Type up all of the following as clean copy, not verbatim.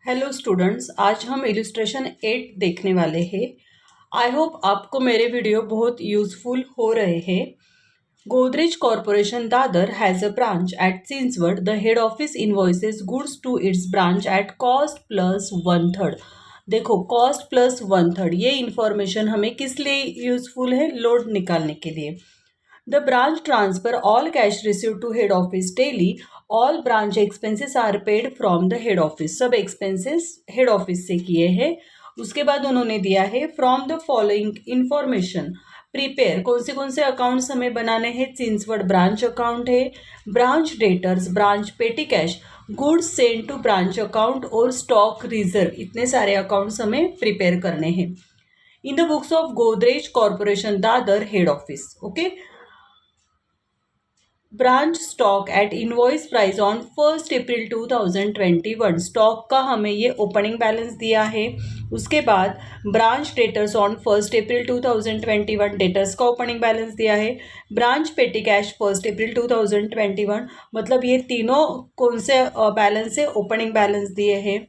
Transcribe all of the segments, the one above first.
Hello students, आज हम illustration 8 देखने वाले हैं। आई होप आपको मेरे वीडियो बहुत यूजफुल हो रहे हैं। Godrej corporation Dadar has a branch at Chinchwad. The head office invoices goods to its branch at cost plus 1/3. देखो, कॉस्ट प्लस 1/3 ये इंफॉर्मेशन हमें किस लिए यूजफुल है? लोड निकालने के लिए। The branch transfer all cash received to head office daily. All branch expenses are paid from the head office. सब expenses head office से किए हैं। उसके बाद उन्होंने दिया है from the following information. Prepare कौन से अकाउंट्स हमें बनाने हैं? चिंचवड ब्रांच अकाउंट है, branch debtors, branch petty cash, goods send to branch account और स्टॉक रिजर्व, इतने सारे अकाउंट्स हमें प्रिपेयर करने हैं in the books of Godrej corporation Dadar head office. Okay, branch stock at invoice price on 1 April 2021. Stock का हमें ये ओपनिंग बैलेंस दिया है. उसके बाद branch debtors on 1 April 2021, debtors का ओपनिंग बैलेंस दिया है. ब्रांच पेटी कैश 1 अप्रैल 2021, मतलब ये तीनों कौन से बैलेंस है? ओपनिंग बैलेंस दिए हैं.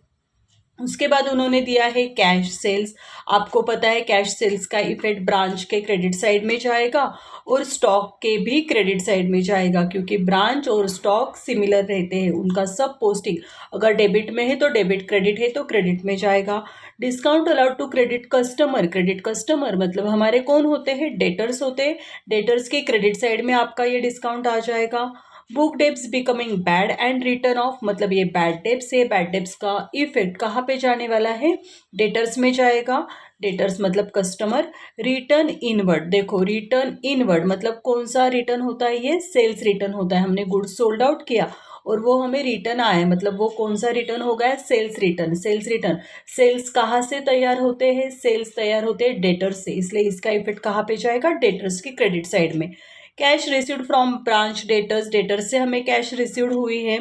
उसके बाद उन्होंने दिया है कैश सेल्स. आपको पता है कैश सेल्स का इफेक्ट ब्रांच के क्रेडिट साइड में जाएगा और स्टॉक के भी क्रेडिट साइड में जाएगा, क्योंकि ब्रांच और स्टॉक सिमिलर रहते हैं. उनका सब पोस्टिंग अगर डेबिट में है तो डेबिट, क्रेडिट है तो क्रेडिट में जाएगा. Discount allowed to credit customer. Credit customer मतलब हमारे कौन होते हैं? डेटर्स होते हैं. डेटर्स के क्रेडिट साइड में आपका ये डिस्काउंट आ जाएगा. Book debts becoming bad and return of, मतलब ये बैड डेब्स है. बैड डेब्स का इफेक्ट कहाँ पे जाने वाला है? डेटर्स में जाएगा. डेटर्स मतलब कस्टमर. रिटर्न इनवर्ड, देखो रिटर्न इनवर्ड मतलब कौन सा रिटर्न होता है? ये सेल्स रिटर्न होता है. हमने गुड्स सोल्ड आउट किया और वो हमें रिटर्न आया, मतलब वो कौन सा रिटर्न हो गया? Sales return. Sales return, sales कहाँ से तैयार होते हैं? सेल्स तैयार होते हैं डेटर्स से, इसलिए इसका इफेक्ट कहाँ पे जाएगा? डेटर्स की क्रेडिट साइड में. Cash received from branch debtors, debtors से हमें कैश रिसीव्ड हुई है.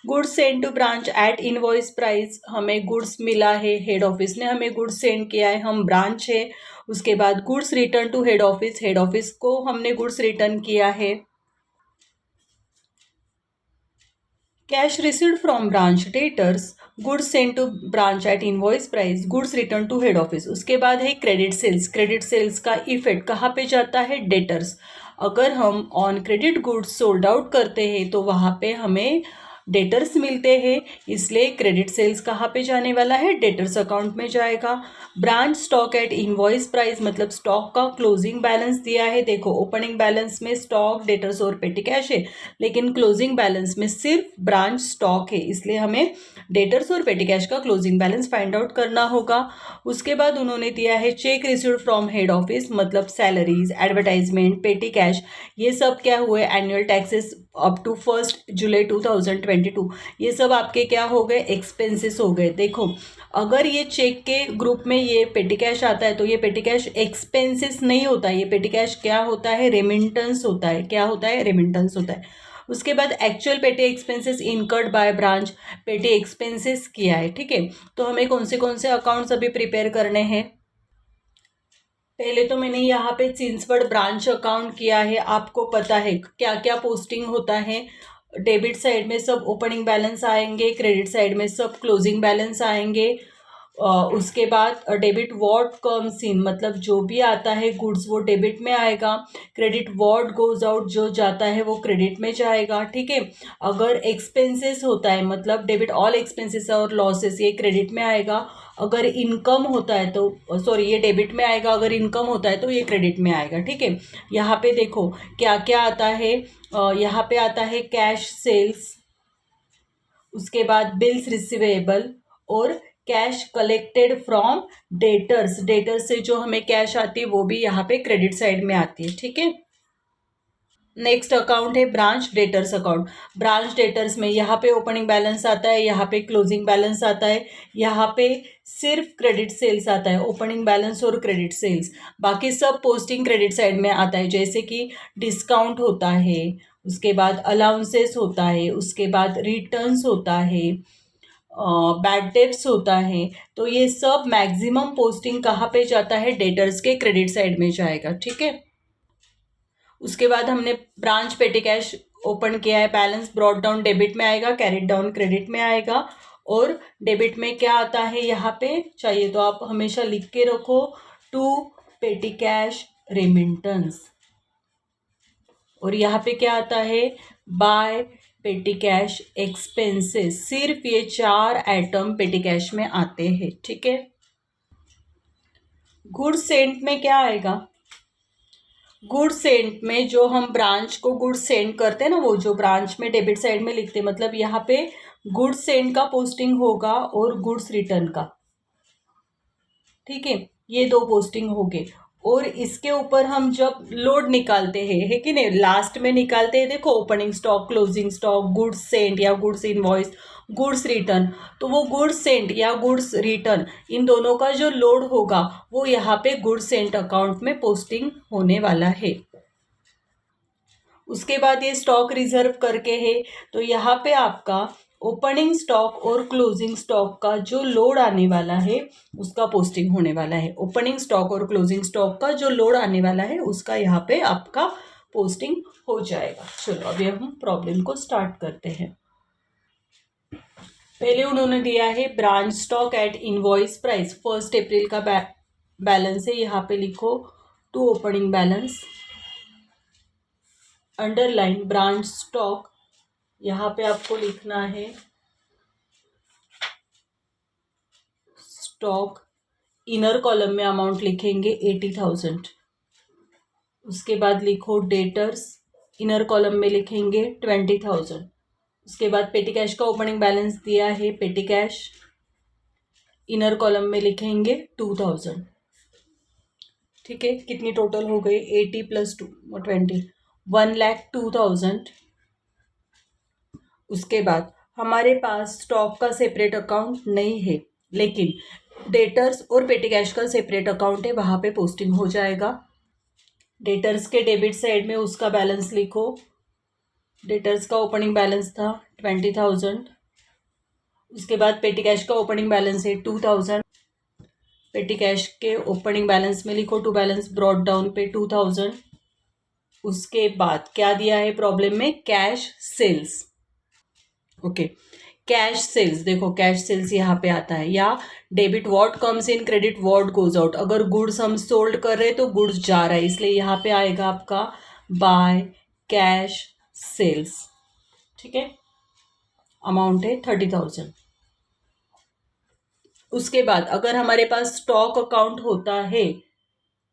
Goods send to branch at invoice price, हमें गुड्स मिला है, हेड ऑफिस ने हमें गुड्स सेंड किया है, हम ब्रांच है. उसके बाद goods return to head office, head office को हमने गुड्स रिटर्न किया है. Cash received from branch debtors, goods send to branch at invoice price, goods return to head office. उसके बाद है क्रेडिट सेल्स. क्रेडिट सेल्स का इफेक्ट कहाँ पे जाता है? डेटर्स. अगर हम on credit goods sold out करते हैं तो वहाँ पे हमें डेटर्स मिलते हैं, इसलिए क्रेडिट सेल्स कहाँ पे जाने वाला है? डेटर्स अकाउंट में जाएगा. Branch stock at invoice price मतलब स्टॉक का क्लोजिंग बैलेंस दिया है. देखो, ओपनिंग बैलेंस में स्टॉक, डेटर्स और पेटी कैश है, लेकिन क्लोजिंग बैलेंस में सिर्फ ब्रांच स्टॉक है, इसलिए हमें डेटर्स और पेटी कैश का क्लोजिंग बैलेंस फाइंड आउट करना होगा. उसके बाद उन्होंने दिया है check received from head office, मतलब सैलरीज, एडवर्टाइजमेंट, पेटी कैश, ये सब क्या हुए? एनुअल टैक्सेस अप टू 1 जुलाई 2022, ये सब आपके क्या हो गए? एक्सपेंसेस हो गए. देखो, अगर ये चेक के ग्रुप में ये पेटी कैश आता है तो ये पेटी कैश एक्सपेंसेस नहीं होता है. ये पेटी कैश क्या होता है? रेमिटेंस होता है. क्या होता है? रेमिटेंस होता है. उसके बाद actual petty expenses incurred by branch, पेटी एक्सपेंसेस किया है. ठीक है, तो हमें कौन से अकाउंट्स अभी प्रिपेयर करने हैं? पहले तो मैंने यहाँ पे चिंचवड ब्रांच अकाउंट किया है. आपको पता है क्या क्या पोस्टिंग होता है. डेबिट साइड में सब ओपनिंग बैलेंस आएंगे, क्रेडिट साइड में सब क्लोजिंग बैलेंस आएंगे. उसके बाद डेबिट वॉट कम्स इन, मतलब जो भी आता है गुड्स वो डेबिट में आएगा. क्रेडिट वॉट गोज आउट, जो जाता है वो क्रेडिट में जाएगा. ठीक है, अगर एक्सपेंसेस होता है मतलब डेबिट ऑल एक्सपेंसेस और लॉसेस, ये क्रेडिट में आएगा. अगर इनकम होता है तो सॉरी, ये डेबिट में आएगा. अगर इनकम होता है तो ये क्रेडिट में आएगा. ठीक है, यहाँ पे देखो क्या क्या आता है. यहाँ पे आता है कैश सेल्स, उसके बाद बिल्स रिसीवेबल और cash collected from debtors. Debtors से जो हमें कैश आती है वो भी यहाँ पे क्रेडिट साइड में आती है. ठीक है, नेक्स्ट अकाउंट है branch debtors account. Branch debtors में यहाँ पे ओपनिंग बैलेंस आता है, यहाँ पे क्लोजिंग बैलेंस आता है, यहाँ पे सिर्फ क्रेडिट सेल्स आता है, ओपनिंग बैलेंस और क्रेडिट सेल्स. बाकी सब पोस्टिंग क्रेडिट साइड में आता है, जैसे कि डिस्काउंट होता है, उसके बाद अलाउंसेस होता है, उसके बाद रिटर्न्स होता है, बैड डेब्ट्स होता है. तो ये सब मैक्सिमम पोस्टिंग कहाँ पे जाता है? डेटर्स के क्रेडिट साइड में जाएगा. ठीक है, उसके बाद हमने ब्रांच पेटी कैश ओपन किया है. बैलेंस ब्रॉट डाउन डेबिट में आएगा, कैरिड डाउन क्रेडिट में आएगा. और डेबिट में क्या आता है यहाँ पे, चाहिए तो आप हमेशा लिख के रखो, टू पेटी कैश रेमिटेंस। और यहाँ पे क्या आता है, बाय पेटी कैश एक्सपेंसेस। सिर्फ ये 4 आइटम पेटी कैश में आते हैं, ठीक है। गुड्स सेंट में क्या आएगा, गुड सेंट में जो हम ब्रांच को गुड सेंड करते हैं ना, वो जो ब्रांच में डेबिट साइड में लिखते हैं, मतलब यहाँ पे गुड सेंड का पोस्टिंग होगा और गुड्स रिटर्न का, ठीक है, ये 2 पोस्टिंग हो गए। और इसके ऊपर हम जब लोड निकालते हैं, है कि नहीं, लास्ट में निकालते हैं, देखो opening stock, closing stock, goods sent या गुड्स इनवॉइस, गुड्स रिटर्न, तो वो गुड्स सेंट या गुड्स रिटर्न इन दोनों का जो लोड होगा वो यहाँ पे गुड्स सेंट अकाउंट में पोस्टिंग होने वाला है। उसके बाद ये स्टॉक रिजर्व करके है, तो यहाँ पे आपका ओपनिंग स्टॉक और क्लोजिंग स्टॉक का जो लोड आने वाला है उसका पोस्टिंग होने वाला है। ओपनिंग स्टॉक और क्लोजिंग स्टॉक का जो लोड आने वाला है उसका यहाँ पे आपका पोस्टिंग हो जाएगा। चलो अभी हम प्रॉब्लम को स्टार्ट करते हैं। पहले उन्होंने दिया है branch stock at invoice price, 1 April का बैलेंस है, यहाँ पे लिखो to opening balance, underline branch stock, यहाँ पे आपको लिखना है स्टॉक, इनर कॉलम में अमाउंट लिखेंगे 80,000। उसके बाद लिखो डेटर्स, इनर कॉलम में लिखेंगे 20,000। उसके बाद पेटी कैश का ओपनिंग बैलेंस दिया है, पेटी कैश इनर कॉलम में लिखेंगे 2,000, ठीक है। कितनी टोटल हो गई, 80 + 2 20, 1,02,000। उसके बाद हमारे पास स्टॉक का सेपरेट अकाउंट नहीं है, लेकिन डेटर्स और पेटी कैश का सेपरेट अकाउंट है, वहाँ पे पोस्टिंग हो जाएगा। डेटर्स के डेबिट साइड में उसका बैलेंस लिखो, डेटर्स का ओपनिंग बैलेंस था 20,000। उसके बाद पेटी कैश का ओपनिंग बैलेंस है 2,000, पेटी कैश के ओपनिंग बैलेंस में लिखो टू बैलेंस ब्रॉट डाउन पे 2,000। उसके बाद क्या दिया है प्रॉब्लम में, cash sales, okay, cash sales, देखो कैश सेल्स यहाँ पे आता है, या debit what comes in, credit what goes out. अगर गुड्स हम सोल्ड कर रहे हैं तो गुड्स जा रहा है, इसलिए यहाँ पे आएगा आपका बाय कैश सेल्स, ठीक है। अमाउंट है 30,000। उसके बाद अगर हमारे पास स्टॉक अकाउंट होता है,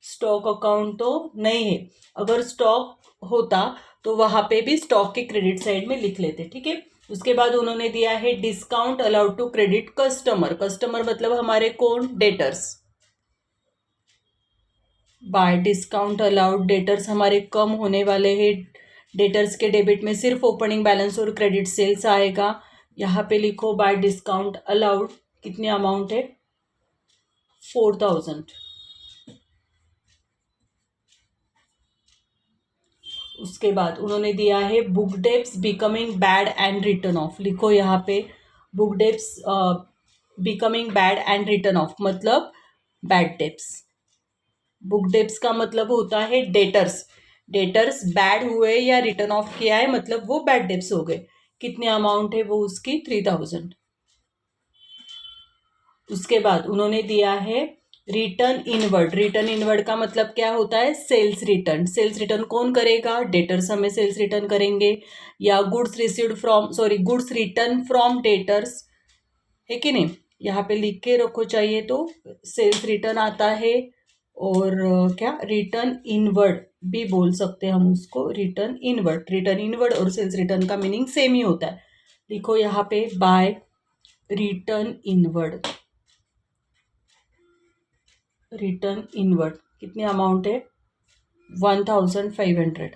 स्टॉक अकाउंट तो नहीं है, अगर स्टॉक होता तो वहां पे भी स्टॉक के क्रेडिट साइड में लिख लेते, ठीक है। उसके बाद उन्होंने दिया है discount allowed to credit customer, customer मतलब हमारे कौन, debtors, by discount allowed, debtors हमारे कम होने वाले हैं, डेटर्स के डेबिट में सिर्फ ओपनिंग बैलेंस और क्रेडिट सेल्स आएगा, यहाँ पे लिखो बाय डिस्काउंट अलाउड, कितनी अमाउंट है 4,000। उसके बाद उन्होंने दिया है book debts becoming bad and return of, लिखो यहाँ पे book debts becoming bad and return of मतलब बैड डेब्ट्स। बुक डेब्ट्स का मतलब होता है डेटर्स, डेटर्स बैड हुए या रिटर्न ऑफ किया है मतलब वो बैड डेब्ट्स हो गए। कितने अमाउंट है वो उसकी 3,000। उसके बाद उन्होंने दिया है रिटर्न इनवर्ड, रिटर्न इनवर्ड का मतलब क्या होता है, सेल्स रिटर्न, सेल्स रिटर्न कौन करेगा, डेटर्स हमें सेल्स रिटर्न करेंगे, या goods received from, sorry goods return from debtors, है कि नहीं, यहाँ पे लिख के रखो चाहिए तो, सेल्स रिटर्न आता है। और क्या रिटर्न इनवर्ड भी बोल सकते हैं हम उसको, रिटर्न इनवर्ड, रिटर्न इनवर्ड और सेल्स रिटर्न का मीनिंग सेम ही होता है। लिखो यहाँ पे by return inward, return inward कितनी अमाउंट है 1,500।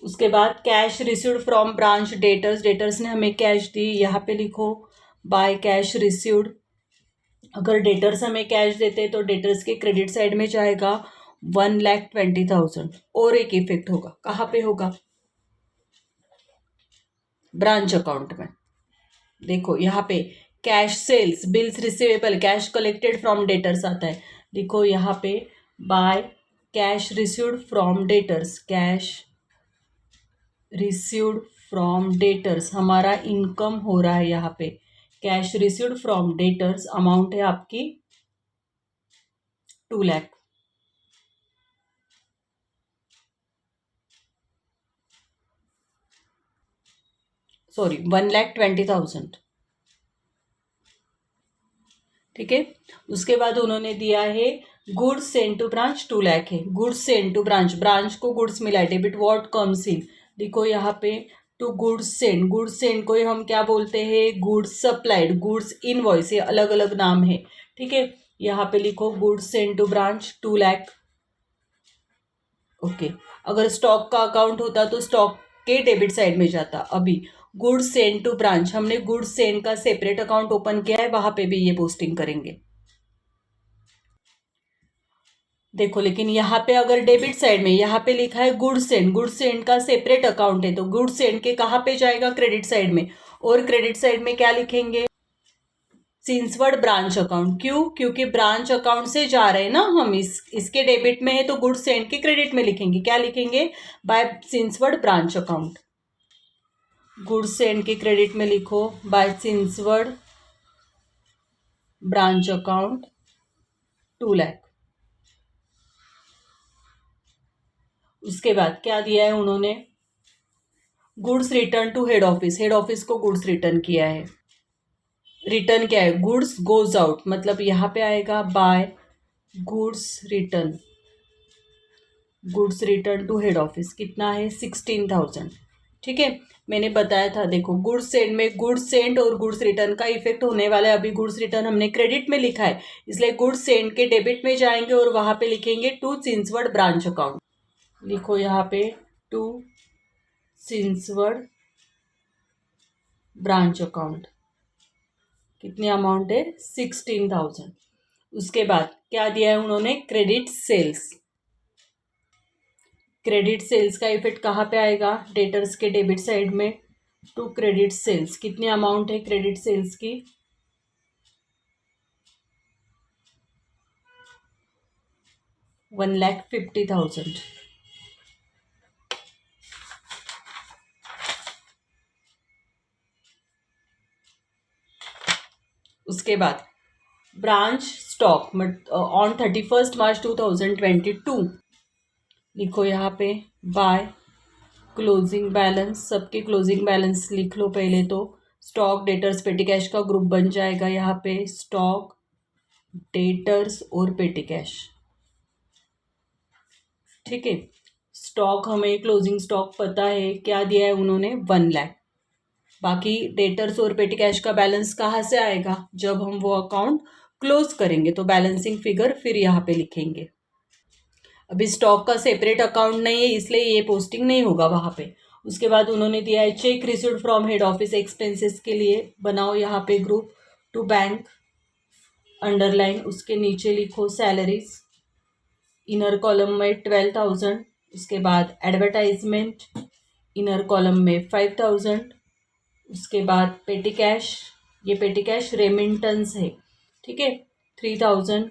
उसके बाद cash received from branch debtors, debtors ने हमें कैश दी, यहाँ पे लिखो बाय कैश रिसीव्ड। अगर डेटर्स हमें कैश देते तो डेटर्स के क्रेडिट साइड में जाएगा 1,20,000। और एक इफेक्ट होगा, कहाँ पे होगा, ब्रांच अकाउंट में, देखो यहाँ पे cash sales, bills receivable, cash collected from debtors आता है, लिखो यहाँ पे by cash received from debtors, cash received from debtors, हमारा इनकम हो रहा है यहाँ पे। Cash received from debtors amount है आपकी 2 लाख, सॉरी 1,20,000। ठीक है, उसके बाद उन्होंने दिया है goods send to branch 2 lakh है। Goods send to branch, branch को गुड्स मिला है, डेबिट व्हाट कम्स इन, देखो यहाँ पे to goods send, goods send को हम क्या बोलते हैं, गुड्स सप्लाइड, गुड्स इनवॉइस, ये अलग अलग नाम है। ठीक है, यहाँ पे लिखो goods send to branch 2 lakh. Okay, अगर स्टॉक का अकाउंट होता तो स्टॉक के डेबिट साइड में जाता। अभी गुड्स सेंड टू ब्रांच, हमने गुड्स सेंड का सेपरेट अकाउंट ओपन किया है, वहां पे भी ये पोस्टिंग करेंगे। देखो, लेकिन यहाँ पे अगर डेबिट साइड में यहाँ पे लिखा है गुड्स सेंड, गुड्स सेंड का सेपरेट अकाउंट है, तो गुड्स सेंड के कहाँ पे जाएगा, क्रेडिट साइड में। और क्रेडिट साइड में क्या लिखेंगे, सिंसवर्ड ब्रांच अकाउंट। क्यों, क्योंकि ब्रांच अकाउंट से जा रहे हैं ना हम, इसके डेबिट में है तो गुड्स सेंड के क्रेडिट में लिखेंगे। क्या लिखेंगे, बाय सिंसवर्ड ब्रांच अकाउंट। गुड्स सेंड के क्रेडिट में लिखो बाय सिंसवर्ड ब्रांच अकाउंट 2 लाख। उसके बाद क्या दिया है उन्होंने, goods return to head office, head office को गुड्स रिटर्न किया है। रिटर्न क्या है, गुड्स गोज आउट, मतलब यहाँ पे आएगा by goods return, goods return to head office कितना है 16,000। ठीक है, मैंने बताया था, देखो गुड्स सेंड में गुड्स सेंड और गुड्स रिटर्न का इफेक्ट होने वाला है। अभी गुड्स रिटर्न हमने क्रेडिट में लिखा है, इसलिए गुड्स सेंड के डेबिट में जाएंगे और वहां पे लिखेंगे टू सिंसवर्ड ब्रांच अकाउंट। लिखो यहाँ पे टू सिंसवर्ड ब्रांच अकाउंट, कितनी अमाउंट है 16,000। उसके बाद क्या दिया है उन्होंने, क्रेडिट सेल्स। क्रेडिट सेल्स का इफेक्ट कहाँ पे आएगा, डेटर्स के डेबिट साइड में, टू क्रेडिट सेल्स, कितनी अमाउंट है क्रेडिट सेल्स की 1,50,000। उसके बाद ब्रांच स्टॉक ऑन 31 मार्च 2022, लिखो यहाँ पे बाय क्लोजिंग बैलेंस, सबके क्लोजिंग बैलेंस लिख लो पहले तो। स्टॉक डेटर्स पेटी कैश का ग्रुप बन जाएगा यहाँ पे, स्टॉक डेटर्स और पेटी कैश। ठीक है, स्टॉक हमें क्लोजिंग स्टॉक पता है, क्या दिया है उन्होंने 1 लाख। बाकी डेटर्स और पेटी कैश का बैलेंस कहाँ से आएगा, जब हम वो अकाउंट क्लोज करेंगे तो बैलेंसिंग फिगर फिर यहाँ पे लिखेंगे। अभी स्टॉक का सेपरेट अकाउंट नहीं है, इसलिए ये पोस्टिंग नहीं होगा वहाँ पे। उसके बाद उन्होंने दिया है check received from head office expenses के लिए, बनाओ यहाँ पे ग्रुप टू बैंक, अंडरलाइन, उसके नीचे लिखो सैलरीज, इनर कॉलम में 12,000। उसके बाद एडवर्टाइजमेंट, इनर कॉलम में 5,000। उसके बाद पेटी कैश, ये पेटी कैश रेमिटेंस है, ठीक है, 3,000।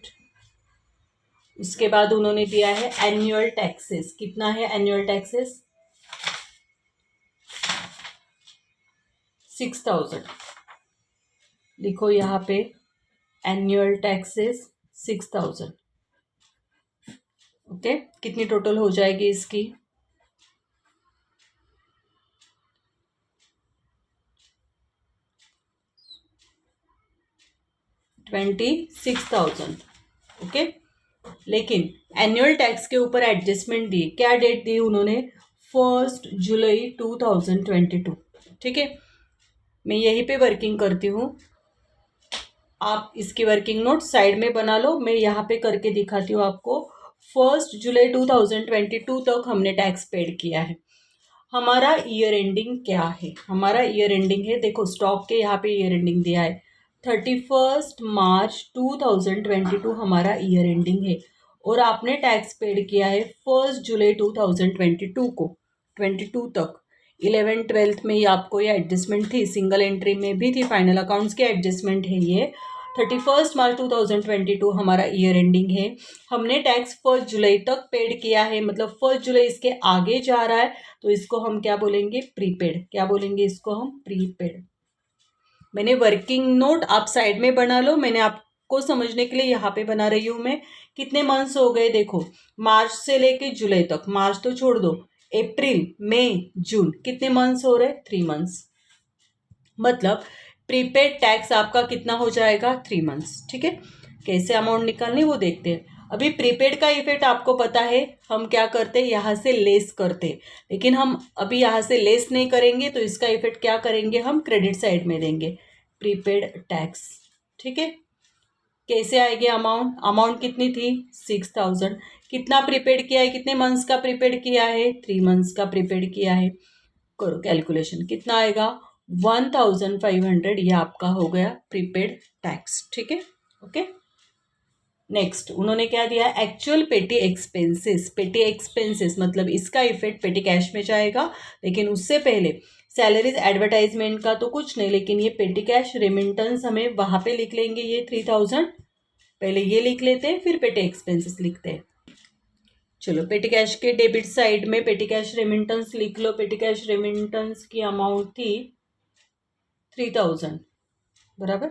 उसके बाद उन्होंने दिया है एनुअल टैक्सेस, कितना है एनुअल टैक्सेस 6,000। लिखो यहाँ पे एनुअल टैक्सेस 6,000। ओके, कितनी टोटल हो जाएगी इसकी 26,000। ओके, लेकिन एनुअल टैक्स के ऊपर एडजस्टमेंट दी, क्या डेट दी उन्होंने 1 जुलाई 2022। ठीक है, मैं यहीं पे वर्किंग करती हूँ, आप इसकी वर्किंग नोट साइड में बना लो, मैं यहाँ पे करके दिखाती हूँ आपको। 1 जुलाई 2022 तक हमने टैक्स पेड किया है। हमारा ईयर एंडिंग क्या है, हमारा ईयर एंडिंग है, देखो स्टॉक के यहाँ पे ईयर एंडिंग दिया है 31 मार्च 2022 हमारा ईयर एंडिंग है। और आपने टैक्स पेड किया है 1 जुलाई 2022 को, 22 तक। 11th 12th में ही आपको ये एडजस्टमेंट थी, सिंगल एंट्री में भी थी, फाइनल अकाउंट्स की एडजस्टमेंट है ये। 31 मार्च 2022 हमारा ईयर एंडिंग है। हमने टैक्स 1 जुलाई तक पेड किया है, मतलब 1 जुलाई इसके आगे जा रहा है तो इसको हम क्या बोलेंगे, प्रीपेड। क्या बोलेंगे इसको हम, प्रीपेड। मैंने वर्किंग नोट आप साइड में बना लो, मैंने आपको समझने के लिए यहाँ पे बना रही हूँ मैं। कितने मंथ्स हो गए देखो, मार्च से लेके जुलाई तक, मार्च तो छोड़ दो, अप्रैल मई जून, कितने मंथ्स हो रहे, 3 मंथ्स। मतलब प्रीपेड टैक्स आपका कितना हो जाएगा, 3 मंथ्स। ठीक है, कैसे अमाउंट निकालनी वो देखते हैं। अभी प्रीपेड का इफेक्ट आपको पता है, हम क्या करते हैं, यहाँ से लेस करते हैं, लेकिन हम अभी यहाँ से लेस नहीं करेंगे तो इसका इफेक्ट क्या करेंगे, हम क्रेडिट साइड में देंगे, प्रीपेड टैक्स। ठीक है, कैसे आएगी अमाउंट, अमाउंट कितनी थी, 6,000। कितना प्रीपेड किया है, कितने मंथ्स का प्रीपेड किया है, 3 मंथ्स का प्रीपेड किया है। करो कैलकुलेशन, कितना आएगा, 1,500। ये आपका हो गया प्रीपेड टैक्स। ठीक है, ओके। नेक्स्ट उन्होंने क्या दिया, एक्चुअल पेटी एक्सपेंसेस। पेटी एक्सपेंसेस मतलब इसका इफेक्ट पेटी कैश में जाएगा, लेकिन उससे पहले सैलरीज एडवर्टाइजमेंट का तो कुछ नहीं, लेकिन ये पेटी कैश रेमिटेंस हमें वहाँ पे लिख लेंगे, ये 3,000 पहले ये लिख लेते हैं, फिर पेटी एक्सपेंसेस लिखते हैं। चलो, पेटी कैश के डेबिट साइड में पेटी कैश रेमिटेंस लिख लो। पेटी कैश रेमिटेंस की अमाउंट थी 3,000, बराबर,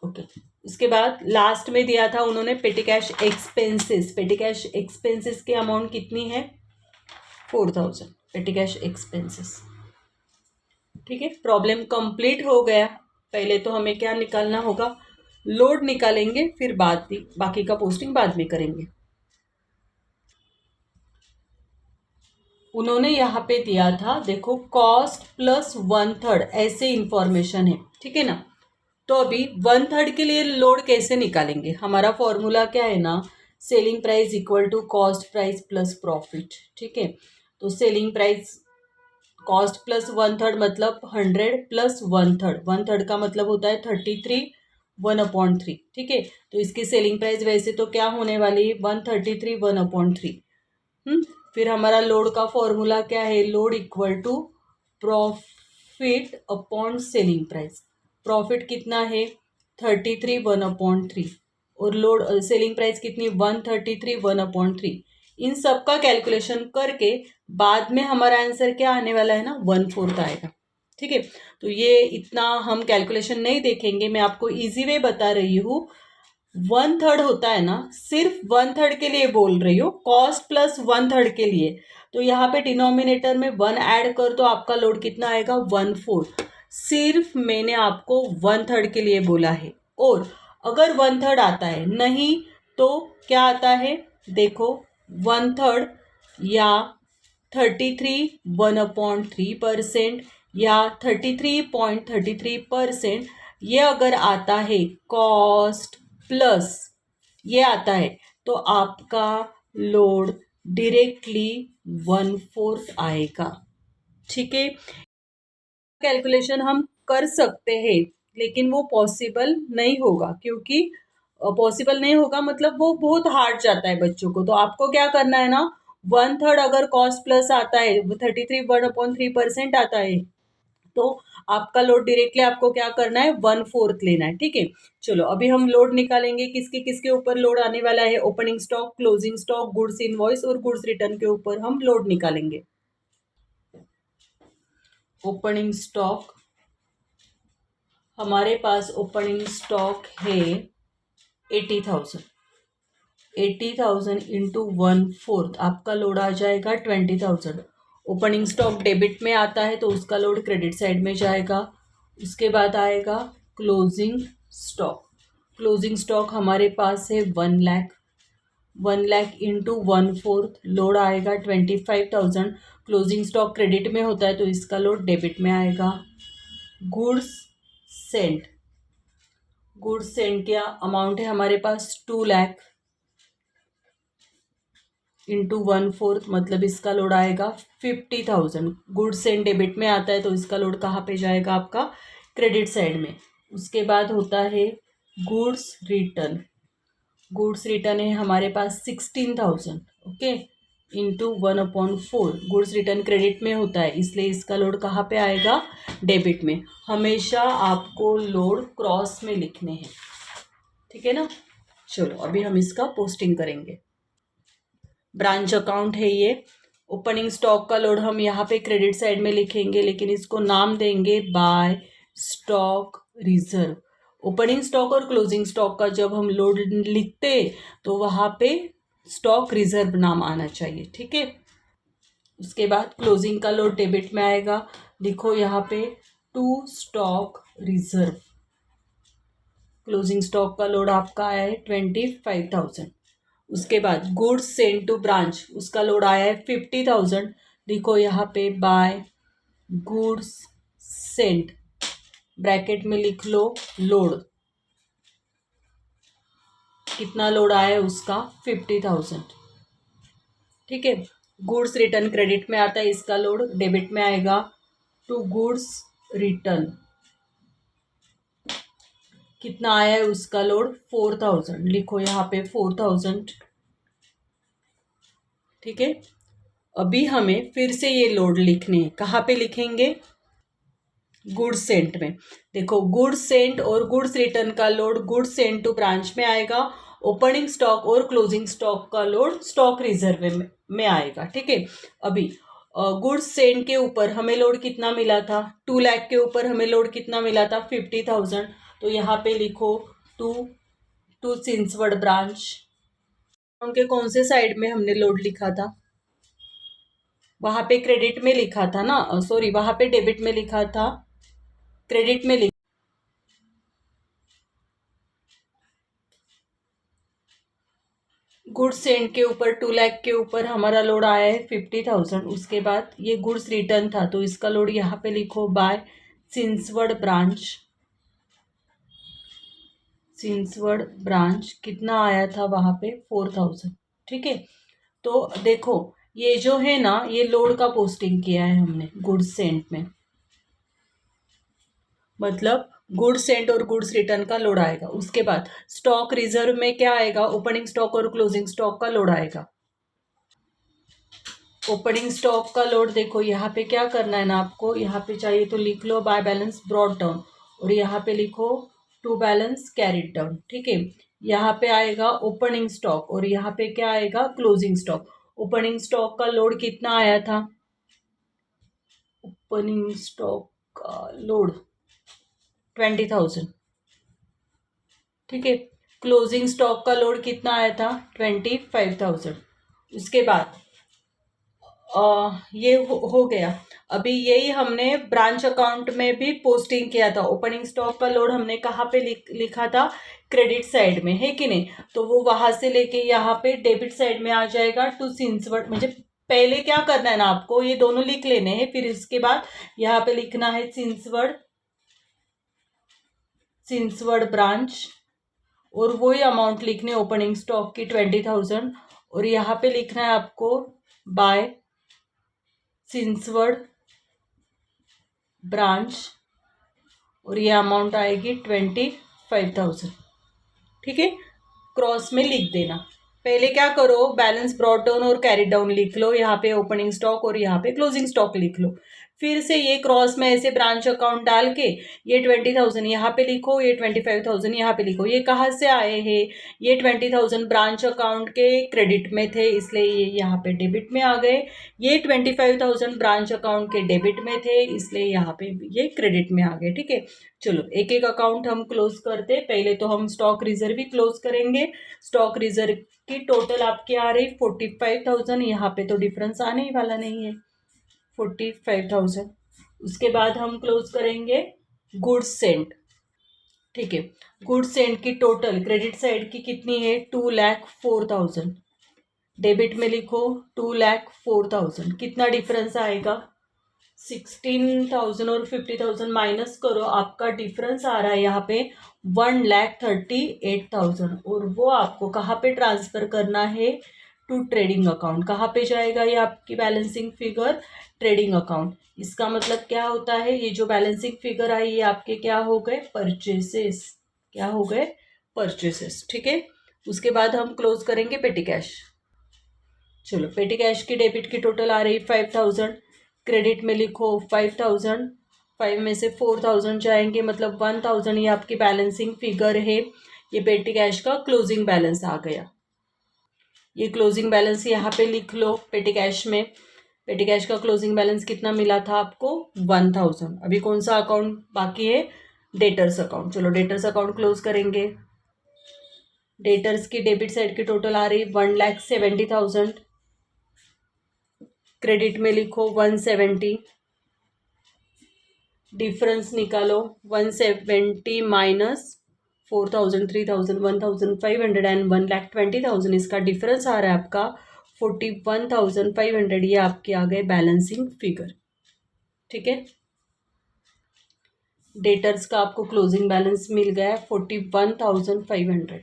ओके। उसके बाद लास्ट में दिया था उन्होंने पेटी कैश एक्सपेंसेस। पेटी कैश एक्सपेंसेस की अमाउंट कितनी है, 4,000 पेटी कैश एक्सपेंसेस। ठीक है, प्रॉब्लम कंप्लीट हो गया। पहले तो हमें क्या निकालना होगा, लोड निकालेंगे, फिर बाकी का पोस्टिंग बाद में करेंगे। उन्होंने यहाँ पे दिया था, देखो, कॉस्ट प्लस 1/3 ऐसे इंफॉर्मेशन है। ठीक है ना, तो अभी 1/3 के लिए लोड कैसे निकालेंगे, हमारा फॉर्मूला क्या है ना, selling price equal to cost price plus profit. ठीक है, तो सेलिंग प्राइस कॉस्ट प्लस 1/3 मतलब 100 प्लस 1/3, 1/3 का मतलब होता है 33, 1/3। ठीक है, तो इसकी सेलिंग प्राइस वैसे तो क्या होने वाली है, 133, 1/3। फिर हमारा लोड का फॉर्मूला क्या है, load equal to profit upon selling price. Profit कितना है, 33, 1/3, और लोड सेलिंग प्राइस कितनी, 133, 1/3। इन सब का कैलकुलेशन करके बाद में हमारा आंसर क्या आने वाला है ना, 1/4 आएगा। ठीक है, तो ये इतना हम कैलकुलेशन नहीं देखेंगे, मैं आपको इजी वे बता रही हूँ। 1/3 होता है ना, सिर्फ 1/3 के लिए बोल रही हूँ, कॉस्ट प्लस 1/3 के लिए। तो यहाँ पे डिनोमिनेटर में 1 ऐड कर दो, आपका लोड कितना आएगा, 1/4। सिर्फ मैंने आपको 1/3 के लिए बोला है। और अगर 1/3 आता है नहीं तो क्या आता है, देखो, 1/3 या 33, 1/3% या 33.33%, ये अगर आता है कॉस्ट प्लस ये आता है तो आपका लोड डायरेक्टली 1/4 आएगा। ठीक है, कैलकुलेशन हम कर सकते हैं, लेकिन वो पॉसिबल नहीं होगा, क्योंकि पॉसिबल नहीं होगा मतलब वो बहुत हार्ड जाता है बच्चों को। तो आपको क्या करना है ना, 1/3 अगर कॉस्ट प्लस आता है, 33, 1/3% आता है, तो आपका लोड डायरेक्टली आपको क्या करना है, 1/4 लेना है। ठीक है, चलो अभी हम लोड निकालेंगे, किसके किसके ऊपर लोड आने वाला है, opening stock, closing stock, goods invoice और गुड्स रिटर्न के ऊपर हम लोड निकालेंगे। ओपनिंग स्टॉक, हमारे पास ओपनिंग स्टॉक है 80,000। 80,000 इंटू 1/4, आपका लोड आ जाएगा 20,000। ओपनिंग स्टॉक डेबिट में आता है तो उसका लोड क्रेडिट साइड में जाएगा। उसके बाद आएगा क्लोजिंग स्टॉक। क्लोजिंग स्टॉक हमारे पास है 1 लाख। 1 लाख इंटू 1/4, लोड आएगा 25,000। क्लोजिंग स्टॉक क्रेडिट में होता है तो इसका लोड डेबिट में आएगा। गुड्स सेंट, गुड्स सेंट क्या अमाउंट है हमारे पास, 2 लाख इंटू 1/4, मतलब इसका लोड आएगा 50,000। गुड्स सेंट डेबिट में आता है तो इसका लोड कहाँ पे जाएगा, आपका क्रेडिट साइड में। उसके बाद होता है गुड्स रिटर्न। गुड्स रिटर्न है हमारे पास 16,000। Okay, into 1/4। Goods return credit में होता है, इसलिए इसका लोड कहाँ पे आएगा, डेबिट में। हमेशा आपको लोड क्रॉस में लिखने हैं, ठीक है ना। चलो अभी हम इसका पोस्टिंग करेंगे। ब्रांच अकाउंट है ये। ओपनिंग स्टॉक का लोड हम यहाँ पे क्रेडिट साइड में लिखेंगे, लेकिन इसको नाम देंगे by stock reserve. Opening stock और क्लोजिंग स्टॉक का जब हम लोड लिखते तो वहाँ पे स्टॉक रिजर्व नाम आना चाहिए, ठीक है। उसके बाद क्लोजिंग का लोड डेबिट में आएगा, लिखो यहाँ पे to stock reserve. Closing stock का लोड आपका आया है 25,000। उसके बाद गुड्स सेंड टू ब्रांच, उसका लोड आया है 50,000। लिखो यहाँ पे बाय गुड्स सेंड, ब्रैकेट में लिख लो लोड, कितना लोड आया है उसका 50,000, ठीक है। गुड्स रिटर्न क्रेडिट में आता है, इसका लोड डेबिट में आएगा टू गुड्स रिटर्न, कितना आया है उसका लोड 4,000। लिखो यहाँ पे 4,000, ठीक है। अभी हमें फिर से ये लोड लिखने हैं, कहाँ पे लिखेंगे, गुड्स सेंट में। देखो गुड्स सेंट और गुड्स रिटर्न का load goods sent to branch में आएगा, ओपनिंग स्टॉक और क्लोजिंग स्टॉक का लोड स्टॉक रिजर्व में आएगा, ठीक है। अभी गुड्स सेंट के ऊपर हमें लोड कितना मिला था, 2 लाख के ऊपर हमें लोड कितना मिला था 50,000। तो यहाँ पे लिखो टू सिंसवड ब्रांच। उनके कौन से साइड में हमने लोड लिखा था, वहाँ पे क्रेडिट में लिखा था ना, सॉरी वहाँ पे डेबिट में लिखा था, क्रेडिट में लिखा। गुड्स सेंड के ऊपर 2 लाख के ऊपर हमारा लोड आया है 50,000। उसके बाद ये गुड्स रिटर्न था, तो इसका लोड यहाँ पे लिखो बाय सिंसवड ब्रांच। सिंसवड ब्रांच कितना आया था वहाँ पे 4,000, ठीक है। तो देखो ये जो है ना, ये लोड का पोस्टिंग किया है हमने गुड्स सेंड में, मतलब गुड्स सेंट और गुड्स रिटर्न का लोड आएगा। उसके बाद स्टॉक रिजर्व में क्या आएगा, ओपनिंग स्टॉक और क्लोजिंग स्टॉक का लोड आएगा। ओपनिंग स्टॉक का लोड देखो यहाँ पे क्या करना है ना, आपको यहाँ पे चाहिए तो लिख लो बाय बैलेंस ब्रॉट डाउन, और यहाँ पे लिखो टू बैलेंस कैरिड डाउन, ठीक है। यहाँ पे आएगा ओपनिंग स्टॉक और यहाँ पे क्या आएगा, क्लोजिंग स्टॉक। ओपनिंग स्टॉक का लोड कितना आया था, ओपनिंग स्टॉक का लोड 20,000, ठीक है। क्लोजिंग स्टॉक का लोड कितना आया था 25,000। उसके बाद ये हो गया। अभी यही हमने ब्रांच अकाउंट में भी पोस्टिंग किया था। ओपनिंग स्टॉक का लोड हमने कहाँ पे लिखा था, क्रेडिट साइड में, है कि नहीं। तो वो वहां से लेके यहाँ पे डेबिट साइड में आ जाएगा टू सिंसवड। मुझे पहले क्या करना है ना, आपको ये दोनों लिख लेने हैं, फिर इसके बाद यहाँ पे लिखना है सिंसवड ब्रांच, और वही अमाउंट लिखने ओपनिंग स्टॉक की 20,000, और यहाँ पे लिखना है आपको बाय सिंसवड ब्रांच, और ये अमाउंट आएगी 25,000, ठीक है। क्रॉस में लिख देना। पहले क्या करो, बैलेंस ब्रॉट डाउन और कैरी डाउन लिख लो, यहाँ पे ओपनिंग स्टॉक और यहाँ पे क्लोजिंग स्टॉक लिख लो। फिर से ये क्रॉस में ऐसे ब्रांच अकाउंट डाल के ये 20,000 यहाँ पे लिखो, ये 25,000 यहाँ पे लिखो। ये कहाँ से आए हैं, ये 20,000 ब्रांच अकाउंट के क्रेडिट में थे, इसलिए ये यहाँ पे डेबिट में आ गए। ये 25,000 ब्रांच अकाउंट के डेबिट में थे, इसलिए यहाँ पे ये क्रेडिट में आ गए, ठीक है। चलो एक एक अकाउंट हम क्लोज करते। पहले तो हम स्टॉक रिजर्व भी क्लोज करेंगे। स्टॉक रिजर्व की टोटल आपकी आ रही 45,000, यहाँ पे तो डिफरेंस आने ही वाला नहीं है, 45,000। उसके बाद हम क्लोज करेंगे गुड्स सेंट, ठीक है। गुड्स सेंट की टोटल क्रेडिट साइड की कितनी है 2,04,000, डेबिट में लिखो 2,04,000। कितना डिफरेंस आएगा 16,000 और 50,000 माइनस करो, आपका डिफरेंस आ रहा है यहाँ पे 1,38,000, और वो आपको कहाँ पे ट्रांसफ़र करना है, टू ट्रेडिंग अकाउंट। कहाँ पे जाएगा ये आपकी बैलेंसिंग फिगर, ट्रेडिंग अकाउंट। इसका मतलब क्या होता है, ये जो बैलेंसिंग फिगर आई ये आपके क्या हो गए, परचेसेस, क्या हो गए, परचेसेस, ठीक है। उसके बाद हम क्लोज करेंगे पेटी कैश। चलो पेटी कैश की डेबिट की टोटल आ रही 5000, क्रेडिट में लिखो 5000, 5 में से 4000 जाएंगे मतलब 1000, ये आपकी बैलेंसिंग फिगर है। ये पेटी कैश का क्लोजिंग बैलेंस आ गया। ये क्लोजिंग बैलेंस यहाँ पे लिख लो पेटी कैश में। पेटी कैश का क्लोजिंग बैलेंस कितना मिला था आपको 1000। अभी कौन सा अकाउंट बाकी है, डेटर्स अकाउंट। चलो डेटर्स अकाउंट क्लोज करेंगे। डेटर्स की डेबिट साइड की टोटल आ रही 1,70,000, क्रेडिट में लिखो 170, डिफरेंस निकालो 170 माइनस 4000, 3000, 1500 एंड 1,20,000, इसका डिफरेंस आ रहा है आपका 41,500। ये आपके आ गए बैलेंसिंग फिगर। ठीक है, डेटर्स का आपको क्लोजिंग बैलेंस मिल गया है 41,500।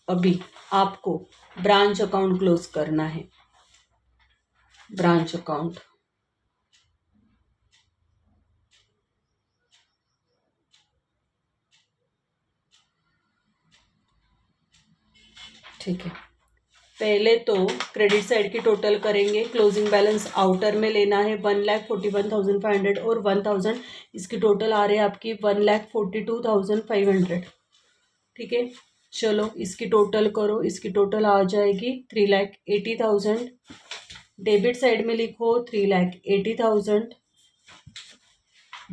अभी आपको ब्रांच अकाउंट क्लोज करना है। ब्रांच अकाउंट, ठीक है, पहले तो क्रेडिट साइड की टोटल करेंगे। क्लोजिंग बैलेंस आउटर में लेना है 1,41,500 और 1000, इसकी टोटल आ रहे हैं आपकी 1,42,500। ठीक है, चलो इसकी टोटल करो, इसकी टोटल आ जाएगी 3,80,000। डेबिट साइड में लिखो 3,80,000।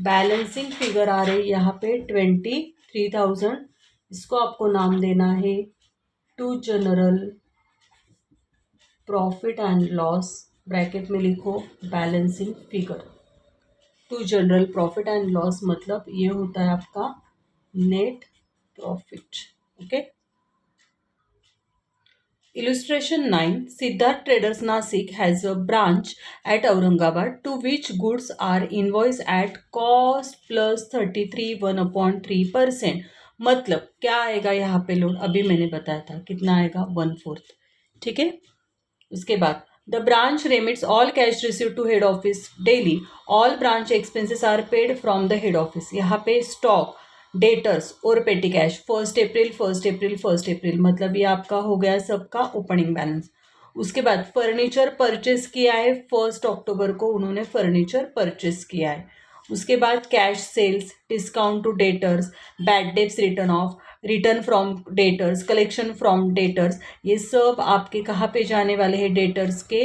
बैलेंसिंग फिगर आ रही यहाँ पे 23,000। इसको आपको नाम देना है to general profit and loss, bracket में लिखो balancing figure. To general profit and loss मतलब ये होता है आपका net profit. Okay, Illustration 9. Siddharth Traders Nasik has a branch at Aurangabad to which goods are invoiced at cost plus 33.1/3%. मतलब क्या आएगा यहाँ पे लोड, अभी मैंने बताया था कितना आएगा 1/4। ठीक है, उसके बाद the branch remits all cash receive to head office daily, all branch expenses are paid from the head office. यहाँ पे स्टॉक, डेटर्स और पेटी कैश 1 अप्रैल 1 अप्रैल 1 अप्रैल, मतलब ये आपका हो गया सबका ओपनिंग बैलेंस। उसके बाद फर्नीचर परचेस किया है 1 अक्टूबर को, उन्होंने फर्नीचर परचेस किया है। उसके बाद cash sales, discount to debtors, bad debts written off, return from debtors, collection from debtors, ये सब आपके कहाँ पे जाने वाले हैं, डेटर्स के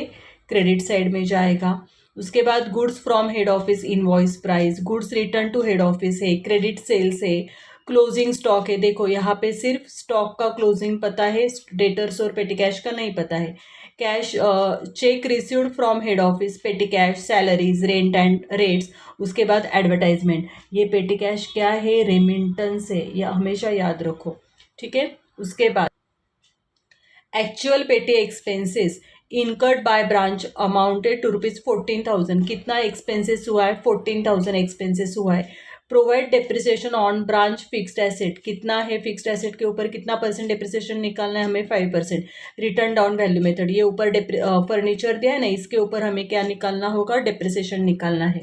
क्रेडिट साइड में जाएगा। उसके बाद goods from head office invoice price, goods return to head office है, क्रेडिट सेल्स है, क्लोजिंग स्टॉक है। देखो यहाँ पे सिर्फ स्टॉक का क्लोजिंग पता है, डेटर्स और पेटी कैश का नहीं पता है। Cash cheque received from head office, पेटी cash salaries, rent and rates. उसके बाद एडवर्टाइजमेंट, ये पेटी कैश क्या है, रेमिटेंस है, यह हमेशा याद रखो। ठीक है, उसके बाद actual petty expenses incurred by branch amounted to ₹14,000। कितना एक्सपेंसेस हुआ है, 14,000 एक्सपेंसेस हुआ है। Provide depreciation on branch fixed asset, कितना है फिक्स्ड एसेट के ऊपर कितना परसेंट डेप्रिसिएशन निकालना है हमें, 5%। रिटर्न डाउन वैल्यू मेथड, ये ऊपर फर्नीचर दिया है ना, इसके ऊपर हमें क्या निकालना होगा, डेप्रिसिएशन निकालना है।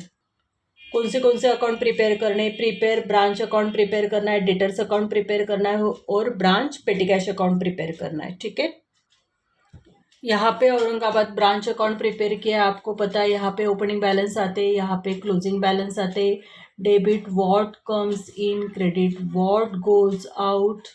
कौन से अकाउंट प्रिपेयर करने हैं, प्रिपेयर ब्रांच अकाउंट प्रिपेयर करना है, डेटर्स अकाउंट प्रिपेयर करना है और branch petty cash account prepare करना है। ठीक है, यहाँ पे औरंगाबाद ब्रांच अकाउंट प्रिपेयर किया, आपको पता है यहाँ पे ओपनिंग बैलेंस आते हैं, यहाँ पे क्लोजिंग बैलेंस आते हैं। Debit what comes in, credit what goes out,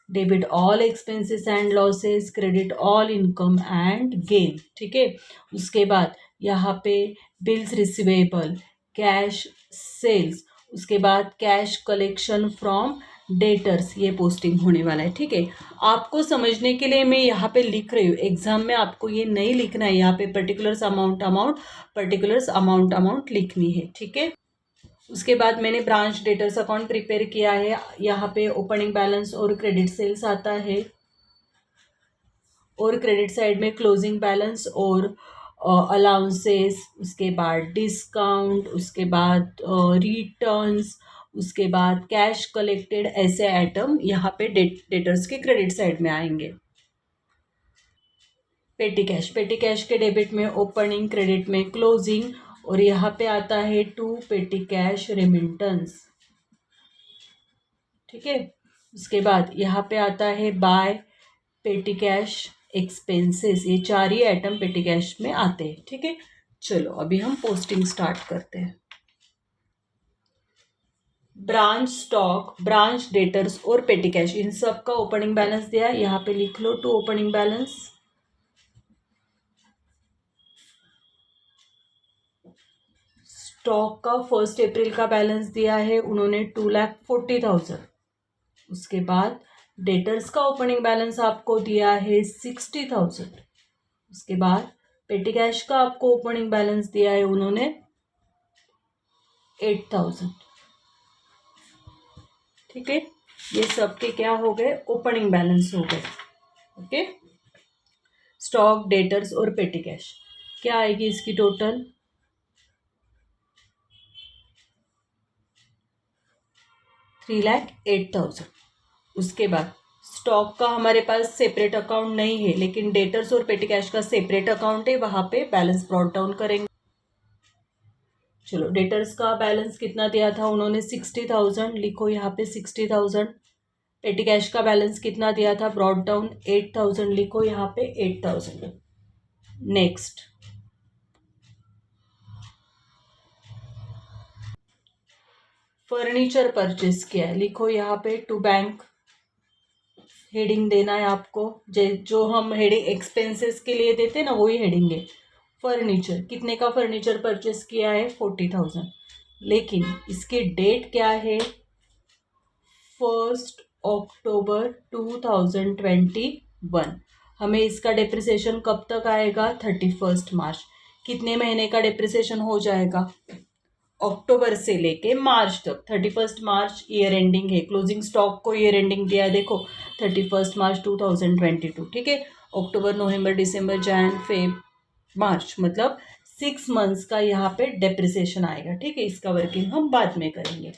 debit all expenses and losses, credit all income and gain. ठीक है, उसके बाद यहाँ पे बिल्स रिसीवेबल, कैश सेल्स, उसके बाद कैश कलेक्शन फ्रॉम डेटर्स, ये पोस्टिंग होने वाला है। ठीक है, आपको समझने के लिए मैं यहाँ पे लिख रही हूँ, एग्जाम में आपको ये नहीं लिखना है, यहाँ पे पर्टिकुलर्स अमाउंट लिखनी है। ठीक है, उसके बाद मैंने ब्रांच डेटर्स अकाउंट प्रिपेयर किया है, यहाँ पे ओपनिंग बैलेंस और क्रेडिट सेल्स आता है और क्रेडिट साइड में क्लोजिंग बैलेंस और अलाउंसेस, उसके बाद डिस्काउंट, उसके बाद रिटर्न्स, उसके बाद कैश कलेक्टेड, ऐसे आइटम यहाँ पे डेटर्स के क्रेडिट साइड में आएंगे। पेटी कैश के डेबिट में ओपनिंग, क्रेडिट में क्लोजिंग, और यहाँ पे आता है टू पेटी कैश रेमिटेंस। ठीक है, उसके बाद यहाँ पे आता है बाय पेटी कैश एक्सपेंसेस, ये 4 ही आइटम पेटी कैश में आते हैं। ठीक है, चलो अभी हम पोस्टिंग स्टार्ट करते हैं। ब्रांच स्टॉक, ब्रांच डेटर्स और पेटी कैश, इन सब का ओपनिंग बैलेंस दिया है, यहाँ पे लिख लो टू ओपनिंग बैलेंस। स्टॉक का 1 अप्रैल का बैलेंस दिया है उन्होंने 2,40,000। उसके बाद डेटर्स का ओपनिंग बैलेंस आपको दिया है 60,000। उसके बाद पेटी कैश का आपको ओपनिंग बैलेंस दिया है उन्होंने 8,000। ठीक है, ये सब के क्या हो गए, ओपनिंग बैलेंस हो गए। ओके, स्टॉक, डेटर्स और पेटी कैश क्या आएगी इसकी टोटल, 3,08,000। उसके बाद स्टॉक का हमारे पास सेपरेट अकाउंट नहीं है, लेकिन डेटर्स और पेटी कैश का सेपरेट अकाउंट है, वहां पे बैलेंस ब्रॉट डाउन करेंगे। चलो, डेटर्स का बैलेंस कितना दिया था उन्होंने 60,000, लिखो यहाँ पे 60,000। पेटी कैश का बैलेंस कितना दिया था, ब्रॉट डाउन 8,000, लिखो यहाँ पे 8,000। नेक्स्ट, फर्नीचर परचेस किया है, लिखो यहाँ पे टू बैंक, हेडिंग देना है आपको, जो हम हेडिंग एक्सपेंसेस के लिए देते हैं ना, वही हेडिंग है। फर्नीचर, कितने का फर्नीचर परचेस किया है, 40,000, लेकिन इसकी डेट क्या है, 1 अक्टूबर 2021। हमें इसका डेप्रिसिएशन कब तक आएगा, 31 मार्च। कितने महीने का डेप्रिसिएशन हो जाएगा, अक्टूबर से लेके मार्च तक। 31 मार्च ईयर एंडिंग है, क्लोजिंग स्टॉक को ईयर एंडिंग दिया है, देखो 31 मार्च 2022। ठीक है, अक्टूबर, नवंबर, दिसंबर, जनवरी, फेब, मार्च, मतलब 6 मंथ्स का यहाँ पे डेप्रिसिएशन आएगा। ठीक है, इसका वर्किंग हम बाद में करेंगे।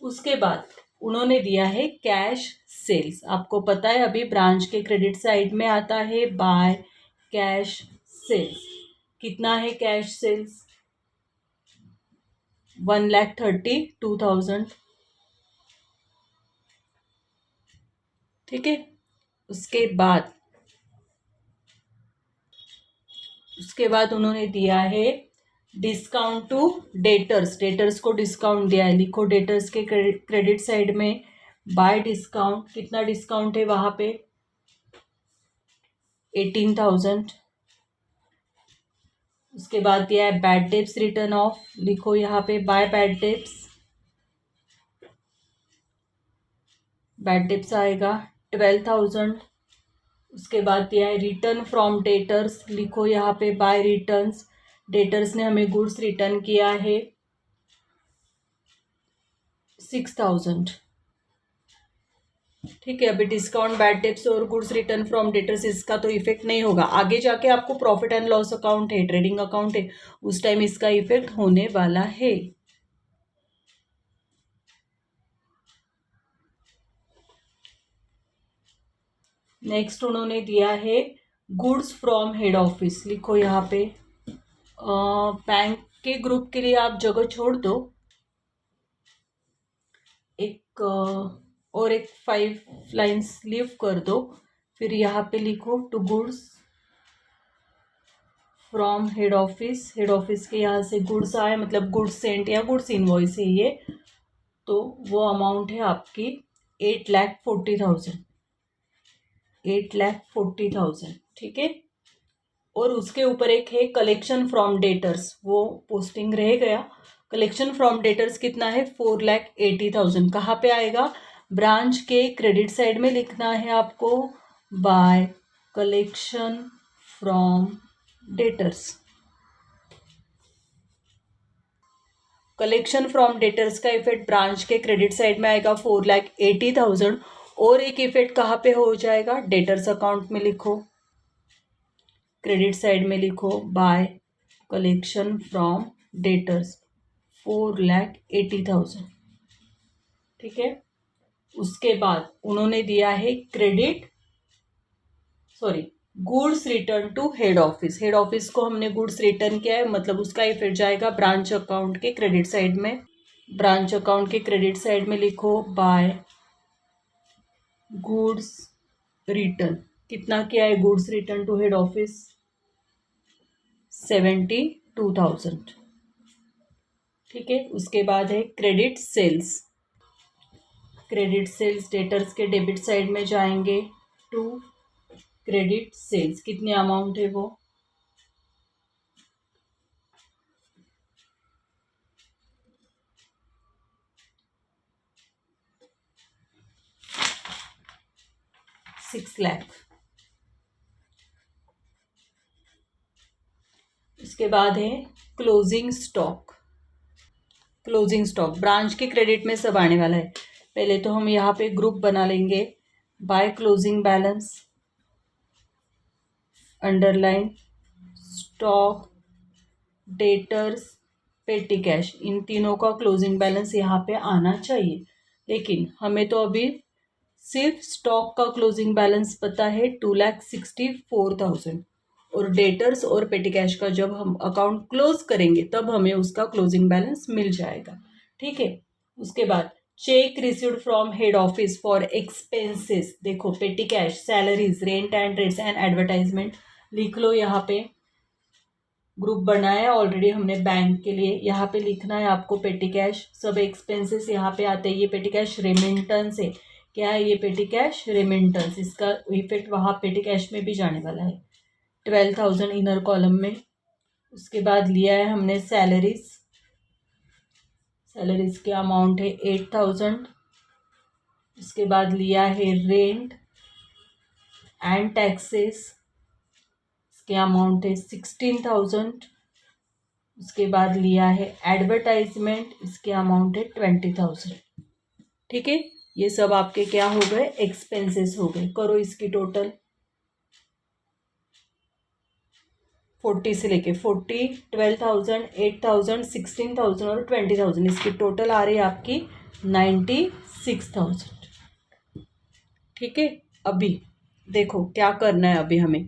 उसके बाद उन्होंने दिया है कैश सेल्स। आपको पता है अभी ब्रांच के क्रेडिट साइड में आता है बाय कैश सेल्स। कितना है कैश सेल्स, 1,32,000। ठीक है, उसके बाद उन्होंने दिया है डिस्काउंट टू डेटर्स। डेटर्स को डिस्काउंट दिया है, लिखो डेटर्स के क्रेडिट साइड में बाय डिस्काउंट, कितना डिस्काउंट है वहां पे, 18,000। उसके बाद दिया है बैड डेब्ट्स रिटर्न ऑफ, लिखो यहाँ पे बाय बैड डेब्ट्स आएगा 12,000। उसके बाद दिया है रिटर्न फ्रॉम डेटर्स, लिखो यहाँ पे बाय रिटर्न्स। डेटर्स ने हमें गुड्स रिटर्न किया है 6,000। ठीक है, अभी डिस्काउंट, बैड डेब्ट्स और गुड्स रिटर्न फ्रॉम डेटर्स, इसका तो इफेक्ट नहीं होगा। आगे जाके आपको प्रॉफिट एंड लॉस अकाउंट है, ट्रेडिंग अकाउंट है, उस टाइम इसका इफेक्ट होने वाला है। नेक्स्ट उन्होंने दिया है गुड्स फ्रॉम हेड ऑफिस, लिखो यहाँ पे बैंक के ग्रुप के लिए आप जगह छोड़ दो, एक और एक 5 लाइन्स लीव कर दो, फिर यहाँ पे लिखो to goods from head office. Head office के यहाँ से गुड्स आए, मतलब गुड्स सेंट या गुड्स इनवॉइस है ये, तो वो अमाउंट है आपकी 8,40,000। 8,40,000। ठीक है, और उसके ऊपर एक है कलेक्शन फ्रॉम डेटर्स, वो पोस्टिंग रह गया। कलेक्शन फ्रॉम डेटर्स कितना है, 4,80,000। कहाँ पे आएगा, ब्रांच के क्रेडिट साइड में लिखना है आपको by collection from debtors. Collection from debtors का इफेक्ट ब्रांच के क्रेडिट साइड में आएगा 4,80,000, और एक इफेक्ट कहाँ पे हो जाएगा, डेटर्स अकाउंट में लिखो, क्रेडिट साइड में लिखो बाय कलेक्शन फ्रॉम डेटर्स 4,80,000। ठीक है, उसके बाद उन्होंने दिया है goods return to head office. Head office को हमने गुड्स रिटर्न किया है, मतलब उसका इफेक्ट जाएगा ब्रांच अकाउंट के क्रेडिट साइड में। ब्रांच अकाउंट के क्रेडिट साइड में लिखो बाय गुड्स रिटर्न कितना किया है goods return to head office? 72,000। ठीक है, उसके बाद है credit sales. Credit sales debtors के डेबिट साइड में जाएंगे टू क्रेडिट सेल्स। कितने अमाउंट है वो? 6 लाख। इसके बाद है closing stock. Closing stock branch के क्रेडिट में सब आने वाला है। पहले तो हम यहाँ पे ग्रुप बना लेंगे by closing balance underline stock debtors petty cash, इन तीनों का क्लोजिंग बैलेंस यहाँ पे आना चाहिए। लेकिन हमें तो अभी सिर्फ स्टॉक का क्लोजिंग बैलेंस पता है 2,64,000, और डेटर्स और पेटी कैश का जब हम अकाउंट क्लोज करेंगे तब हमें उसका क्लोजिंग बैलेंस मिल जाएगा। ठीक है, उसके बाद cheque received from head office for expenses. देखो petty cash, salaries, rent and rates and advertisement लिख लो। यहाँ पे ग्रुप बनाया ऑलरेडी हमने बैंक के लिए, यहाँ पे लिखना है आपको पेटी कैश। सब एक्सपेंसेस यहाँ पे आते हैं। ये पेटी कैश रेमिटेंस है। क्या है ये? पेटी कैश रेमिटेंस। इसका इफेक्ट वहाँ पेटी कैश में भी जाने वाला है 12,000 इनर कॉलम में। उसके बाद लिया है हमने सैलरीज। सैलरीज के अमाउंट है 8,000। उसके बाद लिया है रेंट एंड टैक्सेस, इसके अमाउंट है 16,000। उसके बाद लिया है एडवर्टाइजमेंट, इसके अमाउंट है 20,000। ठीक है, ये सब आपके क्या हो गए? एक्सपेंसेस हो गए। करो इसकी टोटल। 40 से लेके 40, 12,000, 8,000, 16,000 और 20,000, इसकी टोटल आ रही है आपकी 96,000। ठीक है, अभी देखो क्या करना है। अभी हमें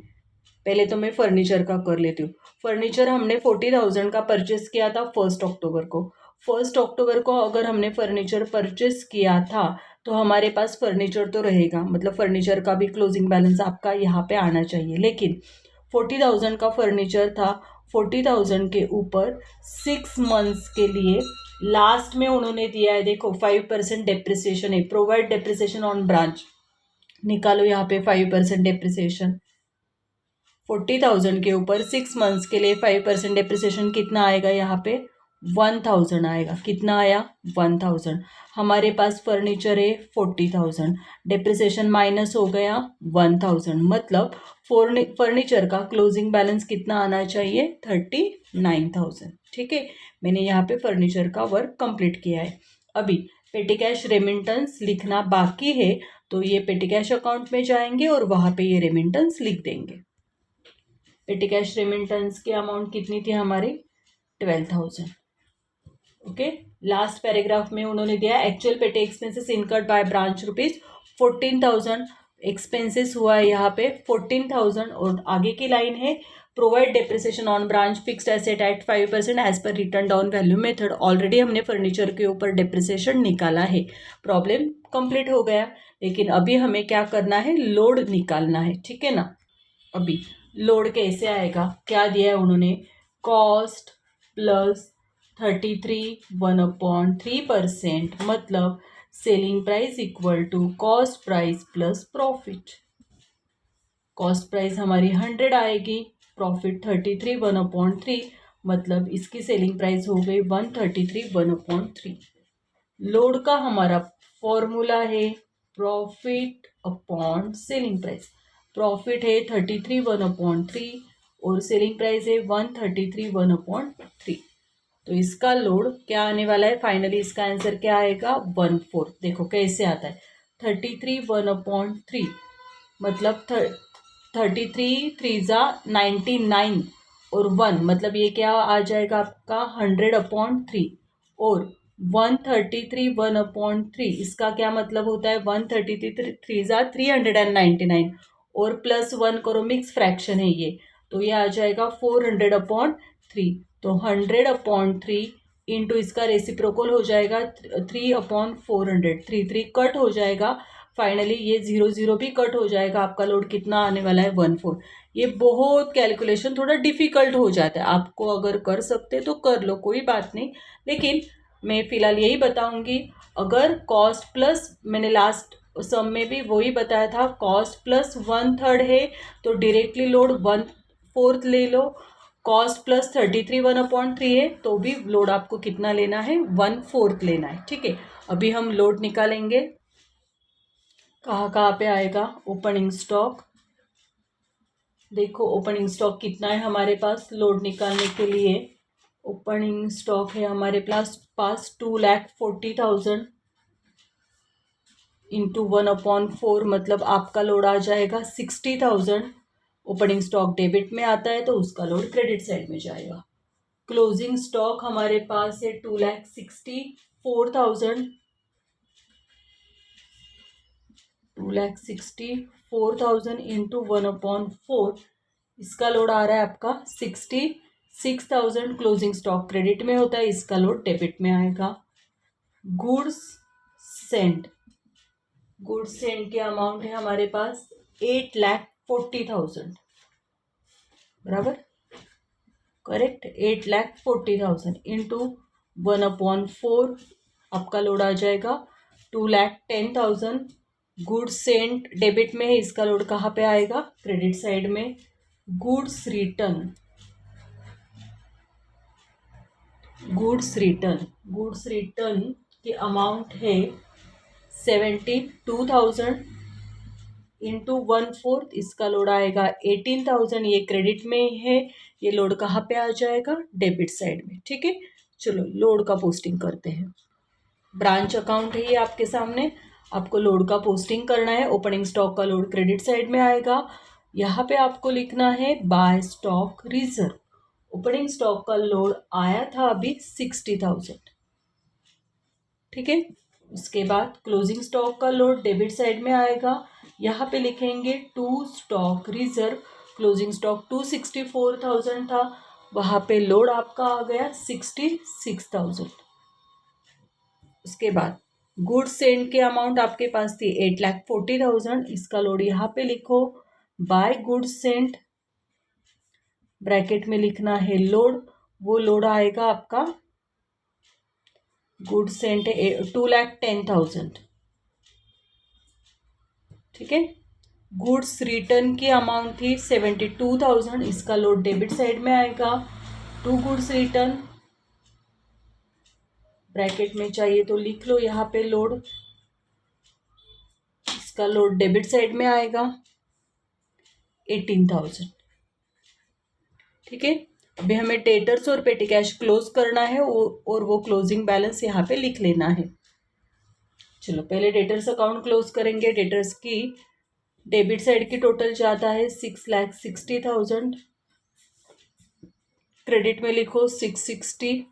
पहले तो मैं फर्नीचर का कर लेती हूँ। फर्नीचर हमने 40,000 का परचेस किया था 1 अक्टूबर को। 1 अक्टूबर को अगर हमने फर्नीचर परचेस किया था तो हमारे पास फर्नीचर तो रहेगा, मतलब फर्नीचर का भी क्लोजिंग बैलेंस आपका यहाँ पे आना चाहिए। लेकिन 40,000 का फर्नीचर था, 40,000 के ऊपर 6 मंथ्स के लिए लास्ट में उन्होंने दिया है, देखो 5% डेप्रिसिएशन है। प्रोवाइड डेप्रिसिएशन ऑन ब्रांच, निकालो यहाँ पे 5% डेप्रिसिएशन। 40,000 के ऊपर 6 मंथ्स के लिए 5% डेप्रिसिएशन कितना आएगा? यहाँ पे 1,000 आएगा। कितना आया? 1,000। हमारे पास फर्नीचर है 40,000, डेप्रिसिएशन माइनस हो गया 1,000, मतलब फर्नीचर का क्लोजिंग बैलेंस कितना आना चाहिए? 39,000। ठीक है, मैंने यहाँ पे फर्नीचर का वर्क कंप्लीट किया है। अभी पेटी कैश रेमिटेंस लिखना बाकी है, तो ये पेटी कैश अकाउंट में जाएंगे और वहाँ पे ये रेमिटेंस लिख देंगे। पेटी कैश रेमिटेंस की अमाउंट कितनी थी हमारी? 12,000। ओके, लास्ट पैराग्राफ में उन्होंने दिया actual petty expenses incurred by branch ₹14,000। Expenses हुआ है यहाँ पे 14,000, और आगे की लाइन है provide depreciation on branch fixed asset at 5% as per written down value method. Already हमने फर्नीचर के ऊपर डेप्रिसिएशन निकाला है, प्रॉब्लम कंप्लीट हो गया। लेकिन अभी हमें क्या करना है? लोड निकालना है। ठीक है ना। अभी लोड कैसे आएगा? क्या दिया है उन्होंने? कॉस्ट प्लस 33 1/3%, मतलब selling price equal to cost price plus profit. Cost price हमारी 100 आएगी, प्रॉफिट 33 1/3, मतलब इसकी सेलिंग प्राइस हो गई 133 1/3। लोड का हमारा फॉर्मूला है profit upon selling price. Profit है 33 1/3 और सेलिंग प्राइस है 133 1/3। तो इसका लोड क्या आने वाला है? फाइनली इसका आंसर क्या आएगा? 1/4। देखो कैसे आता है, 33 1/3 मतलब 33 3 जा 99 और 1, मतलब ये क्या आ जाएगा आपका 100/3, और 133 1/3 इसका क्या मतलब होता है? 133 3 जा 399 और प्लस 1 करो, मिक्स फ्रैक्शन है ये, तो ये आ जाएगा 400/3। तो 100/3 इंटू इसका रेसिप्रोकल हो जाएगा 3/400, 3 3 कट हो जाएगा, फाइनली ये 0 भी कट हो जाएगा, आपका लोड कितना आने वाला है 1/4। ये बहुत कैलकुलेशन थोड़ा डिफिकल्ट हो जाता है, आपको अगर कर सकते तो कर लो, कोई बात नहीं, लेकिन मैं फिलहाल यही बताऊंगी। अगर कॉस्ट प्लस, मैंने लास्ट सम में भी वही बताया था, कॉस्ट प्लस 1/3 है तो डायरेक्टली लोड 1/4 ले लो। कॉस्ट प्लस 33 1/3 है तो भी लोड आपको कितना लेना है 1/4 लेना है। ठीक है, अभी हम लोड निकालेंगे। कहाँ कहाँ पे आएगा? ओपनिंग स्टॉक, देखो ओपनिंग स्टॉक कितना है हमारे पास लोड निकालने के लिए। ओपनिंग स्टॉक है हमारे पास 2,40,000 इंटू 1/4, मतलब आपका लोड आ जाएगा 60,000। ओपनिंग स्टॉक डेबिट में आता है तो उसका लोड क्रेडिट साइड में जाएगा। क्लोजिंग स्टॉक हमारे पास है 2,64,000, 2,64,000 इंटू 1/4, इसका लोड आ रहा है आपका 66,000। क्लोजिंग स्टॉक क्रेडिट में होता है, इसका लोड डेबिट में आएगा। गुड्स सेंट, गुड्स सेंट की अमाउंट है हमारे पास 8,40,000, बराबर, करेक्ट, 8,40,000 इंटू 1/4, आपका लोड आ जाएगा 2,10,000। गुड्स सेंट डेबिट में है, इसका लोड कहाँ पे आएगा? क्रेडिट साइड में। Goods return, goods return, goods return की अमाउंट है 72,000 इंटू 1/4, इसका लोड आएगा 18,000। ये क्रेडिट में है, ये लोड कहाँ पे आ जाएगा? डेबिट साइड में। ठीक है, चलो लोड का पोस्टिंग करते हैं। ब्रांच अकाउंट है ये आपके सामने, आपको लोड का पोस्टिंग करना है। ओपनिंग स्टॉक का लोड क्रेडिट साइड में आएगा। यहाँ पे आपको लिखना है by stock reserve. Opening stock का लोड आया था अभी 60,000, ठीक है। उसके बाद क्लोजिंग स्टॉक का लोड डेबिट साइड में आएगा, यहाँ पे लिखेंगे to stock reserve. Closing stock 264,000 था, वहाँ पे लोड आपका आ गया 66,000। उसके बाद गुड्स सेंट की अमाउंट आपके पास थी 8,40,000, इसका लोड यहाँ पे लिखो बाय गुड्स सेंट, ब्रैकेट में लिखना है लोड, वो लोड आएगा आपका गुड सेंट 2,10,000, ठीक है। गुड्स रिटर्न की अमाउंट थी 72,000, इसका लोड डेबिट साइड में आएगा। टू गुड्स रिटर्न, ब्रैकेट में चाहिए तो लिख लो यहाँ पे लोड, इसका लोड डेबिट साइड में आएगा 18,000, ठीक है। अभी हमें डेटर्स और पेटी कैश क्लोज करना है और वो क्लोजिंग बैलेंस यहाँ पे लिख लेना है। चलो पहले डेटर्स अकाउंट क्लोज करेंगे। डेटर्स की डेबिट साइड की टोटल जाता है 6,60,000, क्रेडिट में लिखो 660,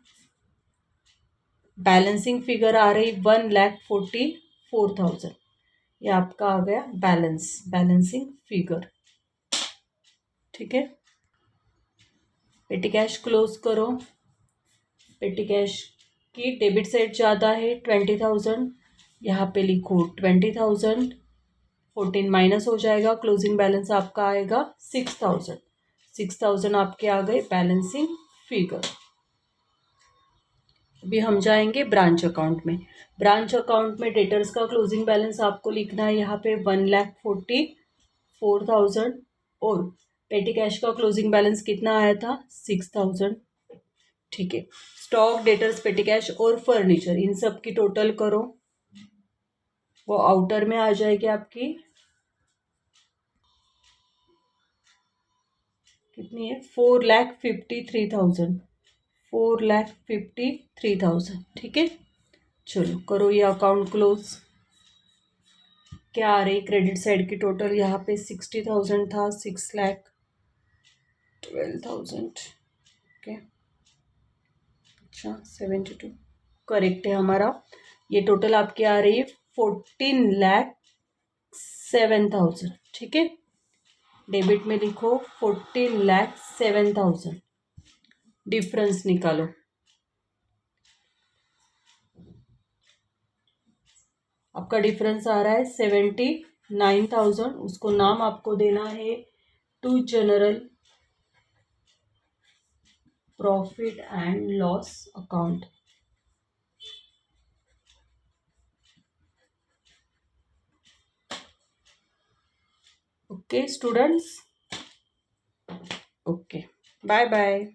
बैलेंसिंग फिगर आ रही 1,44,000, ये आपका आ गया बैलेंसिंग फिगर, ठीक है। पेटी कैश क्लोज करो। पेटी कैश की डेबिट साइड ज़्यादा है 20,000, यहाँ पे लिखो 20,000, 14 माइनस हो जाएगा, क्लोजिंग बैलेंस आपका आएगा 6,000। 6,000 आपके आ गए बैलेंसिंग फिगर। अभी हम जाएंगे ब्रांच अकाउंट में। ब्रांच अकाउंट में डेटर्स का क्लोजिंग बैलेंस आपको लिखना है यहाँ पे 1,44,000 और पेटी कैश का क्लोजिंग बैलेंस कितना आया था 6,000, ठीक है। स्टॉक, डेटर्स, पेटी कैश और फर्नीचर, इन सब की टोटल करो, वो आउटर में आ जाएगी आपकी, कितनी है 4,53,000, 4,53,000, ठीक है। चलो करो ये अकाउंट क्लोज। क्या आ रही क्रेडिट साइड की टोटल? यहाँ पे 60,000 था, 6,12,000, ओके, अच्छा 72 करेक्ट है हमारा। ये टोटल आपकी आ रही है 14,07,000, ठीक है। डेबिट में लिखो 14,07,000, डिफरेंस निकालो। आपका डिफरेंस आ रहा है 79,000, उसको नाम आपको देना है to general profit and loss account. Okay students, okay, bye bye.